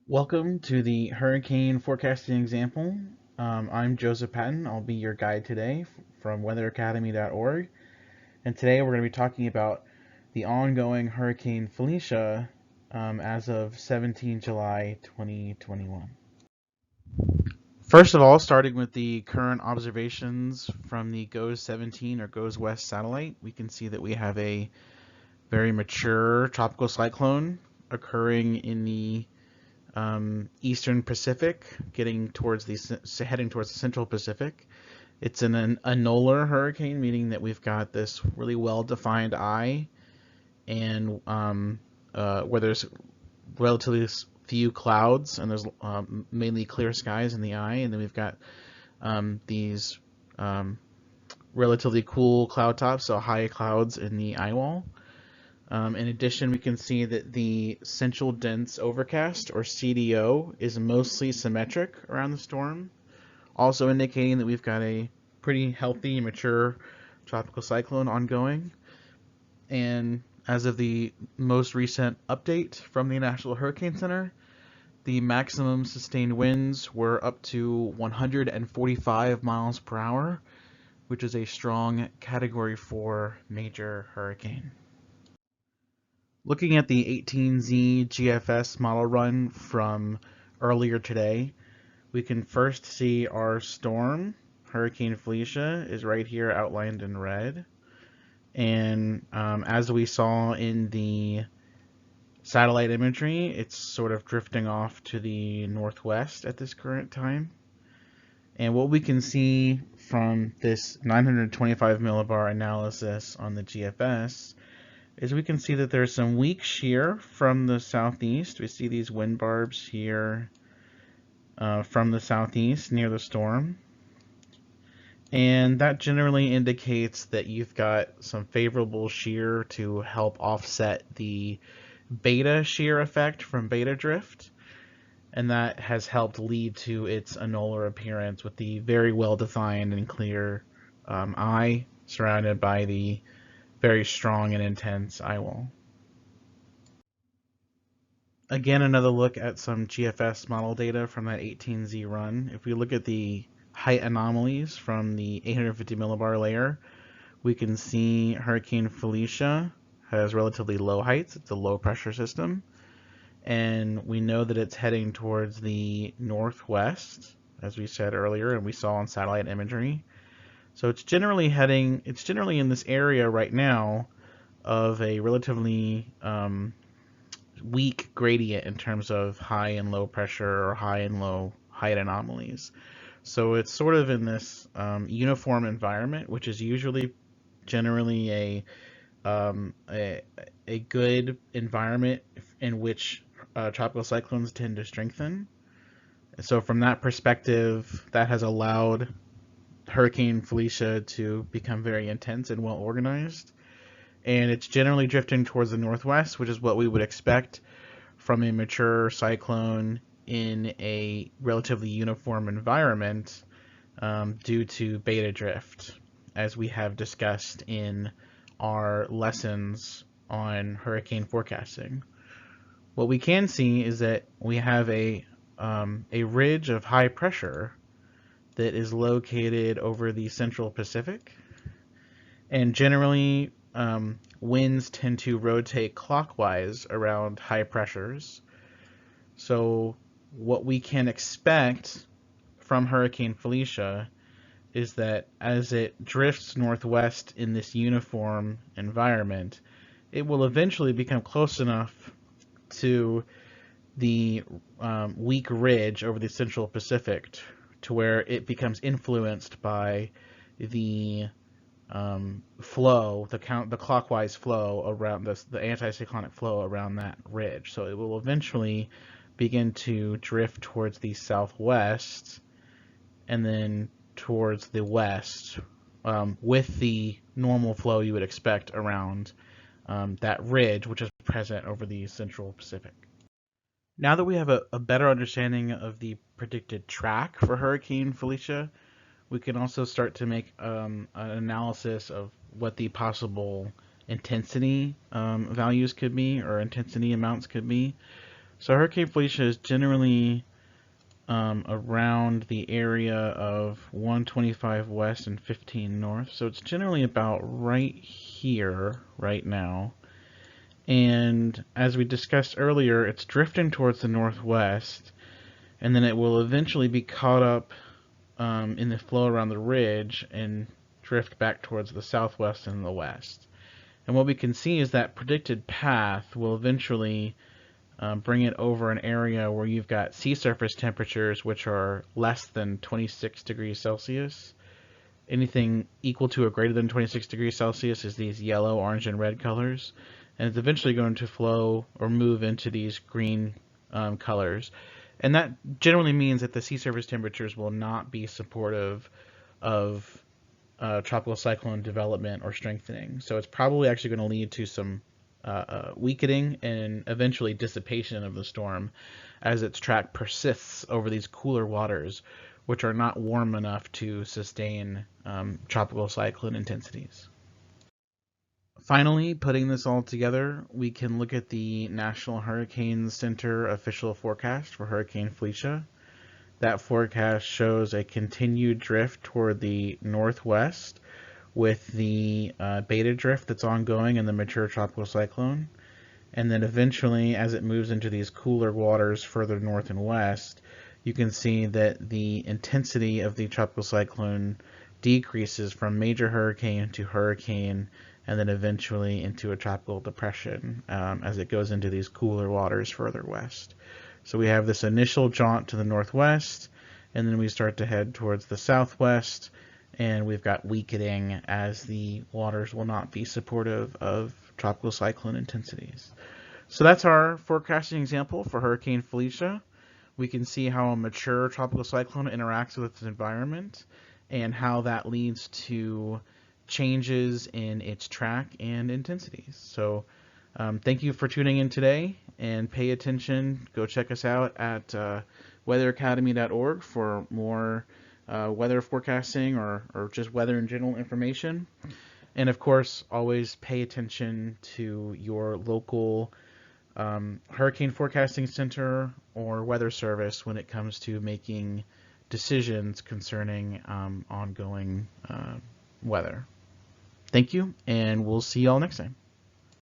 Welcome to the Hurricane Forecasting Example. I'm Joseph Patton. I'll be your guide today from weatheracademy.org. And today we're going to be talking about the ongoing Hurricane Felicia as of 17 July 2021. First of all, starting with the current observations from the GOES 17 or GOES West satellite, we can see that we have a very mature tropical cyclone occurring in the Eastern Pacific, heading towards the Central Pacific. It's an annular hurricane, meaning that we've got this really well-defined eye, and where there's relatively few clouds, and there's mainly clear skies in the eye, and then we've got these relatively cool cloud tops, so high clouds in the eye wall. In addition, we can see that the central dense overcast, or CDO, is mostly symmetric around the storm, also indicating that we've got a pretty healthy, mature tropical cyclone ongoing. And as of the most recent update from the National Hurricane Center, the maximum sustained winds were up to 145 miles per hour, which is a strong Category 4 major hurricane. Looking at the 18Z GFS model run from earlier today, we can first see our storm, Hurricane Felicia, is right here outlined in red. And as we saw in the satellite imagery, it's sort of drifting off to the northwest at this current time. And what we can see from this 925 millibar analysis on the GFS is we can see that there's some weak shear from the southeast. We see these wind barbs here from the southeast near the storm. And that generally indicates that you've got some favorable shear to help offset the beta shear effect from beta drift. And that has helped lead to its annular appearance with the very well-defined and clear eye surrounded by the very strong and intense eye wall. Again, another look at some GFS model data from that 18Z run. If we look at the height anomalies from the 850 millibar layer, we can see Hurricane Felicia has relatively low heights. It's a low pressure system. And we know that it's heading towards the northwest, as we said earlier, and we saw on satellite imagery. So it's generally in this area right now of a relatively weak gradient in terms of high and low pressure or high and low height anomalies. So it's sort of in this uniform environment, which is generally a good environment in which tropical cyclones tend to strengthen. So from that perspective, that has allowed Hurricane Felicia to become very intense and well organized. And it's generally drifting towards the northwest, which is what we would expect from a mature cyclone in a relatively uniform environment due to beta drift, as we have discussed in our lessons on hurricane forecasting. What we can see is that we have a ridge of high pressure that is located over the Central Pacific, and generally winds tend to rotate clockwise around high pressures. So what we can expect from Hurricane Felicia is that as it drifts northwest in this uniform environment, it will eventually become close enough to the weak ridge over the Central Pacific to where it becomes influenced by the flow, the clockwise flow around the anticyclonic flow around that ridge. So it will eventually begin to drift towards the southwest and then towards the west with the normal flow you would expect around that ridge, which is present over the Central Pacific. Now that we have a better understanding of the predicted track for Hurricane Felicia, we can also start to make an analysis of what the possible intensity values could be, or intensity amounts could be. So Hurricane Felicia is generally around the area of 125 west and 15 north. So it's generally about right here, right now. And as we discussed earlier, it's drifting towards the northwest, and then it will eventually be caught up in the flow around the ridge and drift back towards the southwest and the west. And what we can see is that predicted path will eventually bring it over an area where you've got sea surface temperatures which are less than 26 degrees Celsius. Anything equal to or greater than 26 degrees Celsius is these yellow, orange, and red colors. And it's eventually going to flow or move into these green colors. And that generally means that the sea surface temperatures will not be supportive of tropical cyclone development or strengthening. So it's probably actually going to lead to some weakening and eventually dissipation of the storm as its track persists over these cooler waters, which are not warm enough to sustain tropical cyclone intensities. Finally, putting this all together, we can look at the National Hurricane Center official forecast for Hurricane Felicia. That forecast shows a continued drift toward the northwest with the beta drift that's ongoing in the mature tropical cyclone. And then eventually, as it moves into these cooler waters further north and west, you can see that the intensity of the tropical cyclone decreases from major hurricane to hurricane and then eventually into a tropical depression as it goes into these cooler waters further west. So we have this initial jaunt to the northwest, and then we start to head towards the southwest, and we've got weakening as the waters will not be supportive of tropical cyclone intensities. So that's our forecasting example for Hurricane Felicia. We can see how a mature tropical cyclone interacts with its environment and how that leads to changes in its track and intensities. So thank you for tuning in today, and pay attention. Go check us out at weatheracademy.org for more weather forecasting or just weather in general information. And of course, always pay attention to your local hurricane forecasting center or weather service when it comes to making decisions concerning ongoing weather. Thank you, and we'll see y'all next time.